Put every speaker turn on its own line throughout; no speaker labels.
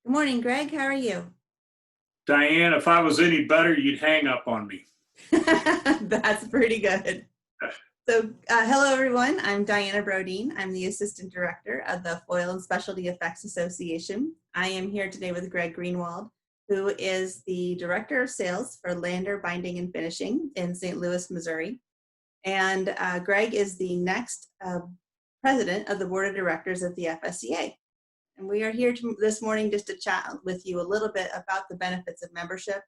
Good morning, Greg. How are you?
Diane, if I was any better, you'd hang up on me.
That's pretty good. Hello, everyone. I'm Diana Brodeen. I'm the Assistant Director of the Foil and Specialty Effects Association. I am here today with Greg Greenwald, who is the Director of Sales for Lander Binding and Finishing in St. Louis, Missouri. And Greg is the next President of the Board of Directors of the FSEA. And we are here this morning just to chat with you a little bit about the benefits of membership,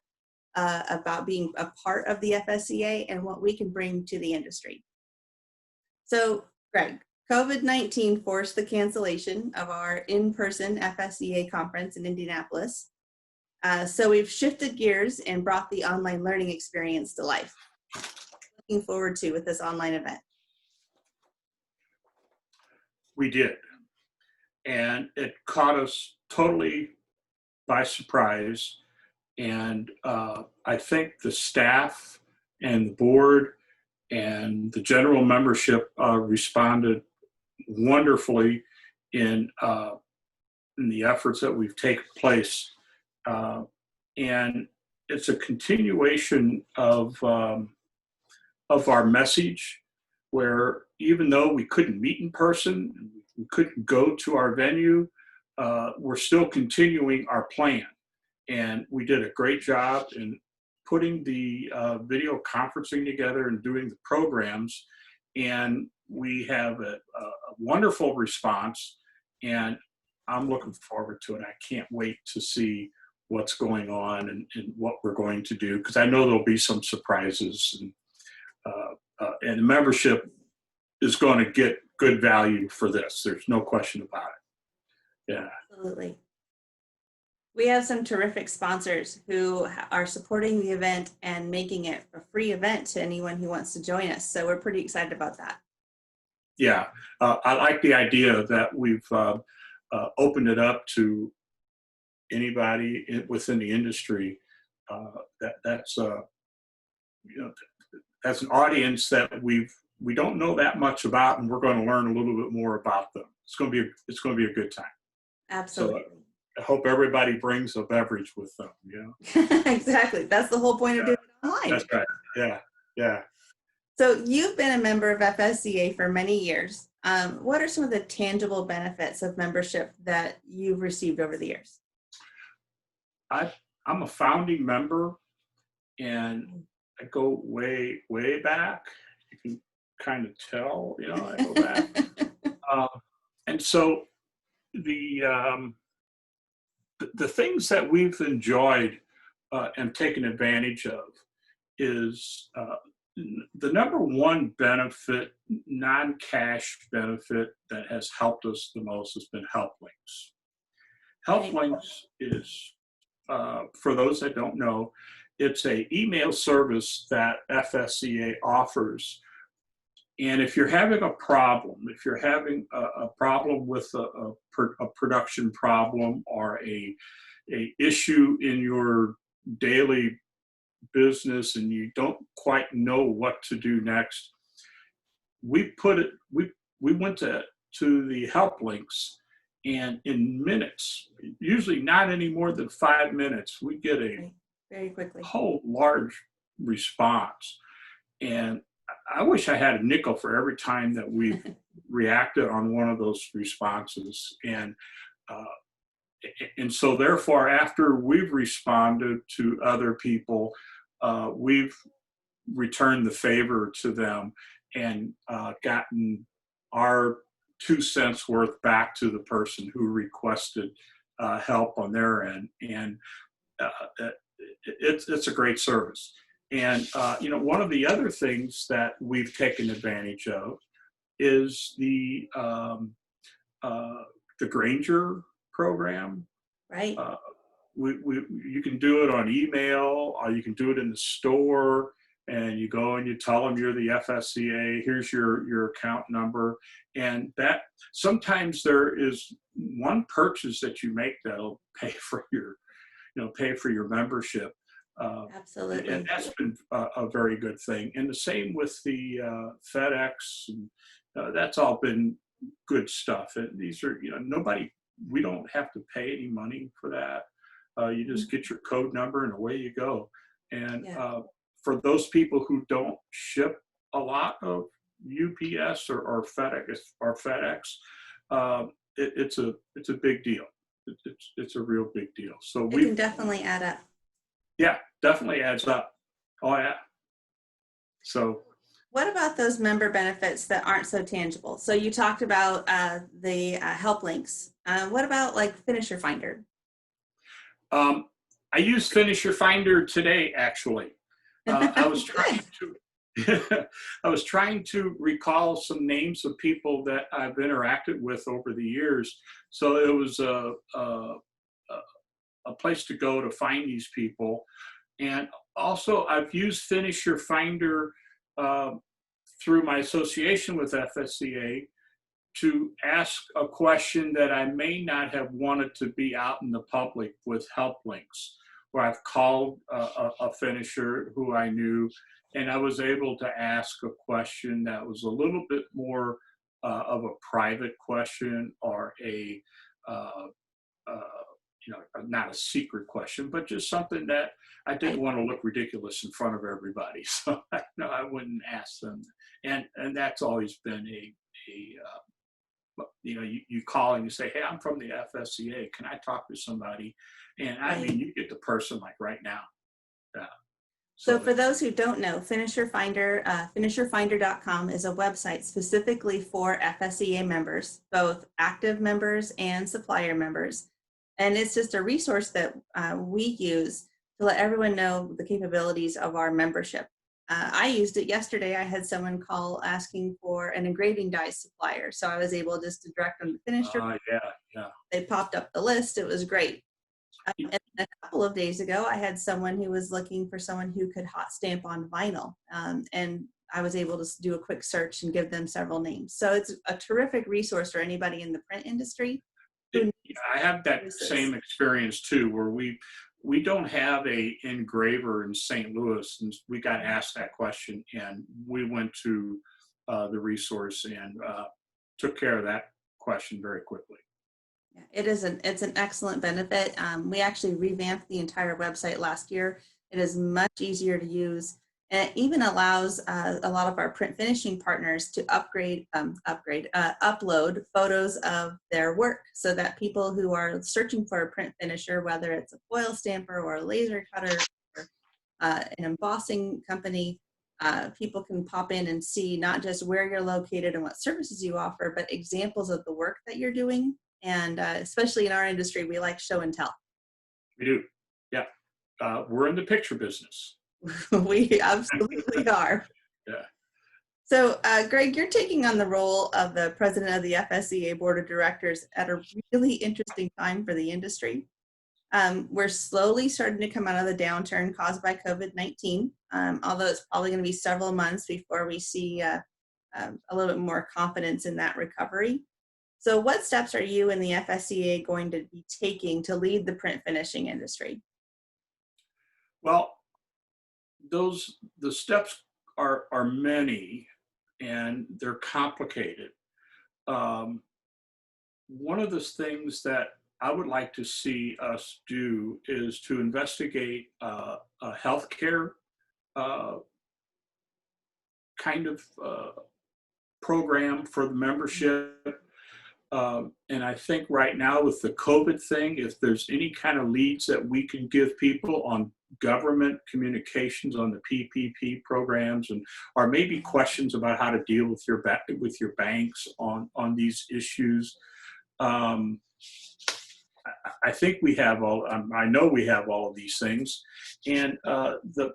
about being a part of the FSEA and what we can bring to the industry. So, Greg, COVID-19 forced the cancellation of our in-person FSEA conference in Indianapolis. So we've shifted gears and brought the online learning experience to life. Looking forward to with this online event.
We did. And it caught us totally by surprise. And I think the staff and the board and the general membership responded wonderfully in the efforts that we've taken place. And it's a continuation of our message, where even though we couldn't meet in person, we couldn't go to our venue, we're still continuing our plan. And we did a great job in putting the video conferencing together and doing the programs. And we have a wonderful response, and I'm looking forward to it. I can't wait to see what's going on and what we're going to do, because I know there'll be some surprises. And the membership is going to get good value for this. There's no question about it. Yeah.
Absolutely. We have some terrific sponsors who are supporting the event and making it a free event to anyone who wants to join us. So we're pretty excited about that.
Yeah. I like the idea that we've opened it up to anybody within the industry. That's an audience that we don't know that much about, and we're going to learn a little bit more about them. It's going to be a good time.
Absolutely.
So I hope everybody brings a beverage with them.
Exactly. That's the whole point of doing it online.
That's right. Yeah. Yeah.
So you've been a member of FSCA for many years. What are some of the tangible benefits of membership that you've received over the years?
I'm a founding member, and I go way, way back. You can kind of tell, I go back. And so the things that we've enjoyed and taken advantage of is the number one benefit, non-cash benefit that has helped us the most has been Help Links. Help Links is, for those that don't know, it's an email service that FSCA offers. And if you're having a problem, if you're having a problem with a production problem or a issue in your daily business and you don't quite know what to do next, we went to the Help Links, and in minutes, usually not any more than 5 minutes, we get a
very quickly
whole large response. And I wish I had a nickel for every time that we've reacted on one of those responses. And so therefore, after we've responded to other people, we've returned the favor to them and gotten our 2 cents worth back to the person who requested help on their end. And it's a great service. And one of the other things that we've taken advantage of is the Granger program.
Right.
You can do it on email, or you can do it in the store, and you go and you tell them you're the FSCA. Here's your account number, and that sometimes there is one purchase that you make that'll pay for your membership.
Absolutely.
And that's been a very good thing. And the same with the FedEx, and that's all been good stuff. And these are, nobody we don't have to pay any money for that. You just get your code number and away you go. And for those people who don't ship a lot of UPS or FedEx, it's a big deal. It's a real big deal. So
it can definitely add up.
Yeah, definitely adds up. Oh yeah. So
what about those member benefits that aren't so tangible? So you talked about the help links. What about like Finisher Finder?
I used Finisher Finder today, actually. I was trying to I was trying to recall some names of people that I've interacted with over the years. So it was a place to go to find these people. And also I've used Finisher Finder through my association with FSCA to ask a question that I may not have wanted to be out in the public with help links, where I've called a finisher who I knew, and I was able to ask a question that was a little bit more of a private question, or a not a secret question, but just something that I didn't want to look ridiculous in front of everybody. So I wouldn't ask them, and that's always been you call and you say, hey, I'm from the FSCA. Can I talk to somebody? And I mean, you get the person like right now.
So for those who don't know, Finisher Finder, finisherfinder.com is a website specifically for FSCA members, both active members and supplier members. And it's just a resource that we use to let everyone know the capabilities of our membership. I used it yesterday. I had someone call asking for an engraving dies supplier. So I was able just to direct them to Finisher.
Yeah.
They popped up the list. It was great. And a couple of days ago, I had someone who was looking for someone who could hot stamp on vinyl. And I was able to do a quick search and give them several names. So it's a terrific resource for anybody in the print industry.
I have that same experience too, where we don't have a engraver in St. Louis, and we got asked that question, and we went to the resource and took care of that question very quickly.
Yeah, it's an excellent benefit. We actually revamped the entire website last year. It is much easier to use, and it even allows a lot of our print finishing partners to upload photos of their work, so that people who are searching for a print finisher, whether it's a foil stamper or a laser cutter or an embossing company, people can pop in and see not just where you're located and what services you offer, but examples of the work that you're doing. And especially in our industry, we like show and tell.
We do, yeah. We're in the picture business.
We absolutely are.
Yeah.
So, Greg, you're taking on the role of the president of the FSEA Board of Directors at a really interesting time for the industry. We're slowly starting to come out of the downturn caused by COVID-19, although it's probably going to be several months before we see a little bit more confidence in that recovery. So what steps are you and the FSCA going to be taking to lead the print finishing industry?
Well, the steps are many, and they're complicated. One of the things that I would like to see us do is to investigate a healthcare kind of program for the membership. And I think right now with the COVID thing, if there's any kind of leads that we can give people on government communications on the PPP programs, or maybe questions about how to deal with your banks on these issues. I think we have I know we have all of these things. And the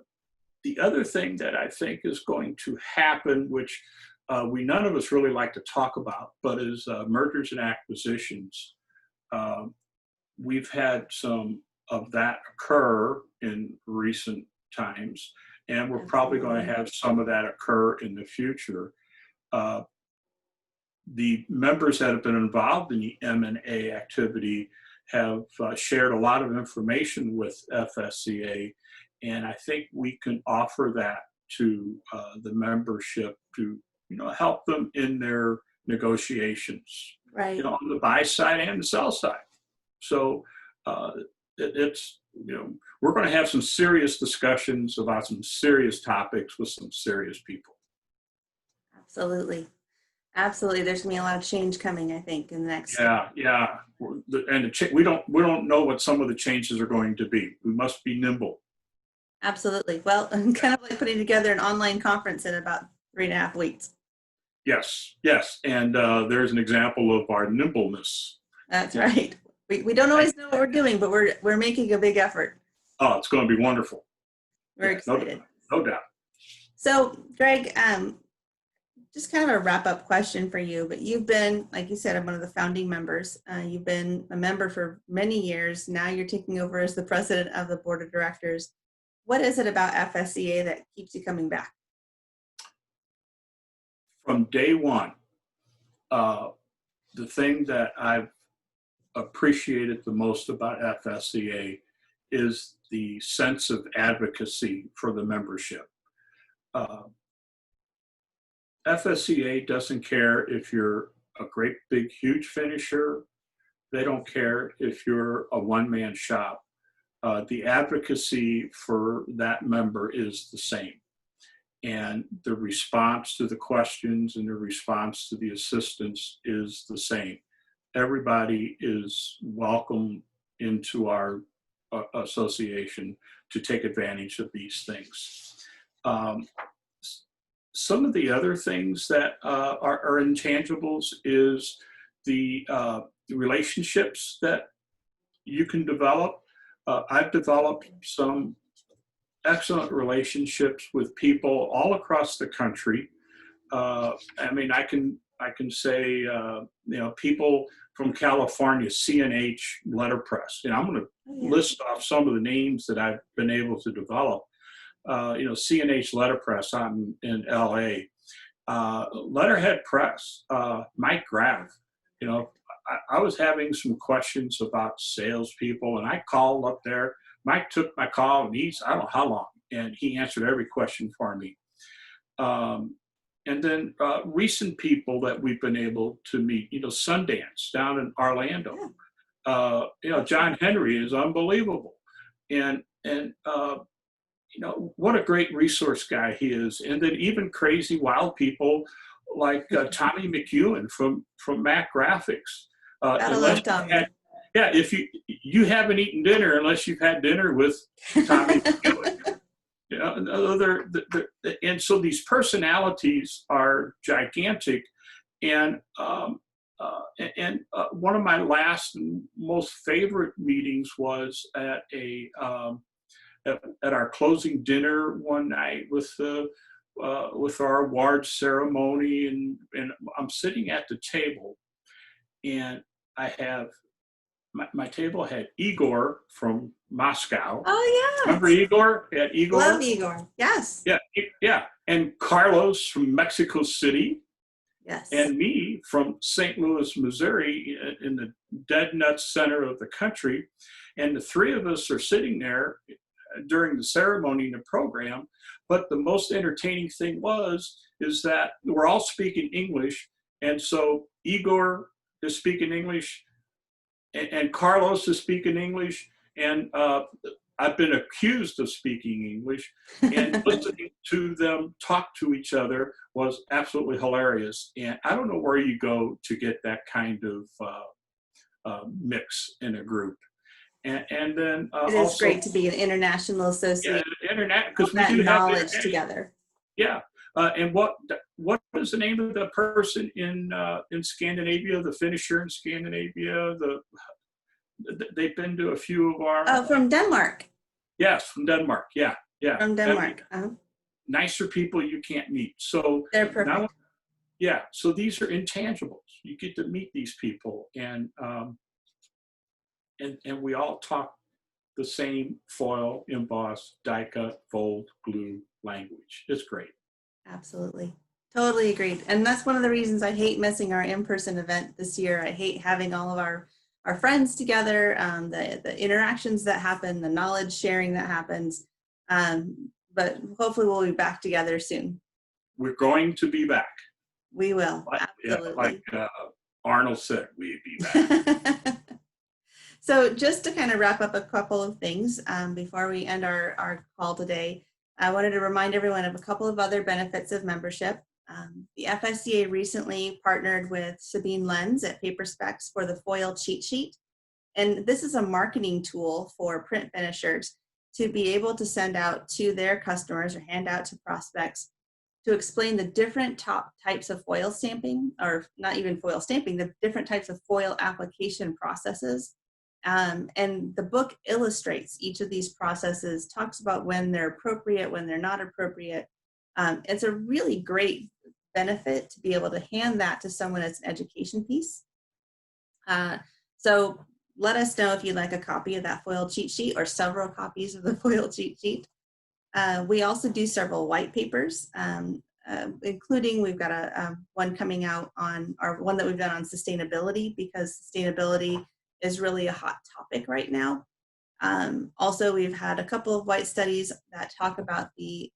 other thing that I think is going to happen, which none of us really like to talk about, but is mergers and acquisitions. We've had some of that occur in recent times, and we're probably going to have some of that occur in the future. The members that have been involved in the M&A activity have shared a lot of information with FSCA, and I think we can offer that to the membership to help them in their negotiations
Right.
on the buy side and the sell side. So it's, we're going to have some serious discussions about some serious topics with some serious people.
Absolutely. Absolutely. There's going to be a lot of change coming, I think, in the next.
Yeah. And we don't know what some of the changes are going to be. We must be nimble.
Absolutely. Well, I'm kind of like putting together an online conference in about 3.5 weeks.
Yes. And there's an example of our nimbleness.
That's right. We don't always know what we're doing, but we're making a big effort.
Oh, it's going to be wonderful.
We're excited.
No doubt.
So, Greg, just kind of a wrap-up question for you, but you've been, like you said, one of the founding members. You've been a member for many years. Now you're taking over as the president of the board of directors. What is it about FSEA that keeps you coming back?
From day one, the thing that I've appreciated the most about FSEA is the sense of advocacy for the membership. FSEA doesn't care if you're a great, big, huge finisher. They don't care if you're a one-man shop. The advocacy for that member is the same. And the response to the questions and the response to the assistance is the same. Everybody is welcome into our association to take advantage of these things. Some of the other things that are intangibles is the relationships that you can develop. I've developed some excellent relationships with people all across the country. I mean, I can say, people from California, CNH letterpress. I'm going to list off some of the names that I've been able to develop. CNH letterpress out in LA. Letterhead Press, Mike Graff. I was having some questions about salespeople, and I called up there. Mike took my call, and I don't know how long, and he answered every question for me. And then recent people that we've been able to meet, Sundance down in Orlando. John Henry is unbelievable. And what a great resource guy he is. And then even crazy, wild people like Tommy McEwen from Mac Graphics.
I love Tommy.
If you haven't eaten dinner unless you've had dinner with Tommy McEwen. And so these personalities are gigantic. And one of my last and most favorite meetings was at our closing dinner one night with our award ceremony, and I'm sitting at the table, and I have my table had Igor from Moscow.
Oh yeah.
Remember Igor? Igor.
Love Igor. Yes.
Yeah. And Carlos from Mexico City.
Yes.
And me from St. Louis, Missouri, in the dead nuts center of the country. And the three of us are sitting there during the ceremony and the program. But the most entertaining thing is that we're all speaking English. And so Igor is speaking English, and Carlos is speaking English, and I've been accused of speaking English, and listening to them talk to each other was absolutely hilarious. And I don't know where you go to get that kind of mix in a group. And then
it is also great to be an international association.
Yeah, because we do
have knowledge together.
Yeah. And what is the name of the person in Scandinavia, the finisher in Scandinavia? They've been to a few of our.
Oh, from Denmark.
Yes, from Denmark. Yeah.
From Denmark.
Nicer people you can't meet. So
they're perfect.
So these are intangibles. You get to meet these people, and we all talk the same foil, emboss, die cut, fold, glue language. It's great.
Absolutely. Totally agreed. And that's one of the reasons I hate missing our in-person event this year. I hate having all of our friends together, the interactions that happen, the knowledge sharing that happens. But hopefully we'll be back together soon.
We're going to be back.
We will. Absolutely.
Arnold said we'd be back.
So just to kind of wrap up a couple of things before we end our call today, I wanted to remind everyone of a couple of other benefits of membership. The FSCA recently partnered with Sabine Lenz at PaperSpecs for the FOIL cheat sheet. And this is a marketing tool for print finishers to be able to send out to their customers or hand out to prospects to explain the different top types of foil stamping, or not even foil stamping, the different types of foil application processes. And the book illustrates each of these processes, talks about when they're appropriate, when they're not appropriate. It's a really great benefit to be able to hand that to someone as an education piece. So let us know if you'd like a copy of that FOIL cheat sheet or several copies of the FOIL cheat sheet. We also do several white papers, including we've got one coming out on, or one that we've done on sustainability, because sustainability is really a hot topic right now. Also, we've had a couple of white studies that talk about the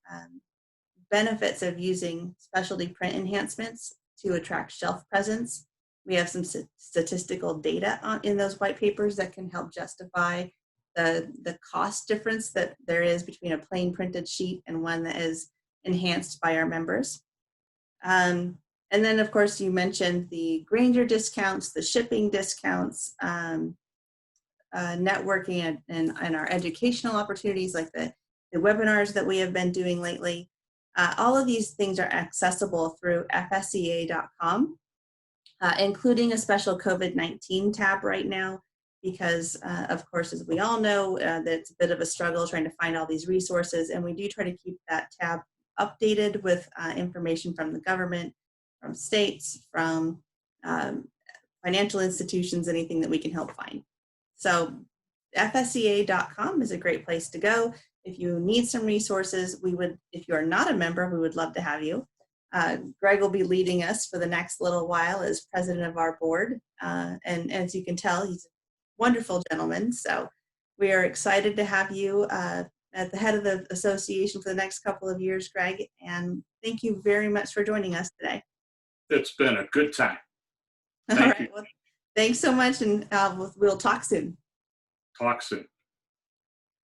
benefits of using specialty print enhancements to attract shelf presence. We have some statistical data in those white papers that can help justify the cost difference that there is between a plain printed sheet and one that is enhanced by our members. And then, of course, you mentioned the Granger discounts, the shipping discounts, networking, and our educational opportunities like the webinars that we have been doing lately. All of these things are accessible through FSEA.com, including a special COVID-19 tab right now, because, of course, as we all know, that it's a bit of a struggle trying to find all these resources, and we do try to keep that tab updated with information from the government, from states, from financial institutions, anything that we can help find. So FSEA.com is a great place to go. If you need some resources, if you are not a member, we would love to have you. Greg will be leading us for the next little while as president of our board. And as you can tell, he's a wonderful gentleman. So we are excited to have you at the head of the association for the next couple of years, Greg. And thank you very much for joining us today.
It's been a good time.
All right. Well, thanks so much, and we'll talk soon.
Talk soon.